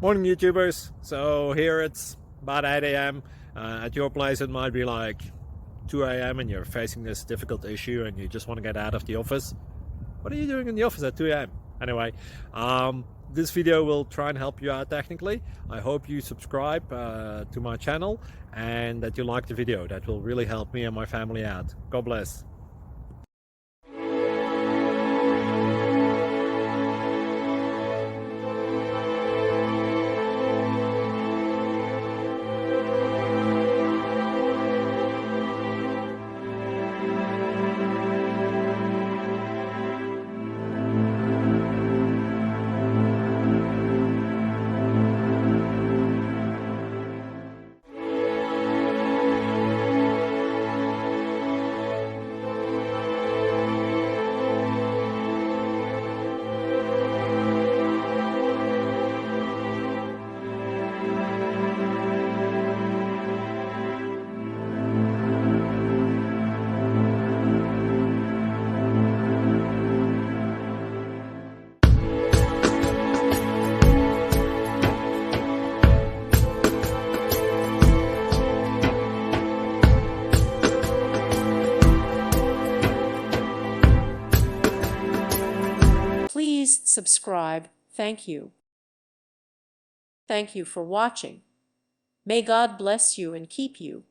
Morning, YouTubers. So here it's about 8 a.m. At your place, it might be like 2 a.m. and you're facing this difficult issue and you just want to get out of the office. What are you doing in the office at 2 a.m.? Anyway, this video will try and help you out technically. I hope you subscribe to my channel and that you like the video. That will really help me and my family out. God bless. Please subscribe. Thank you. Thank you for watching. May God bless you and keep you.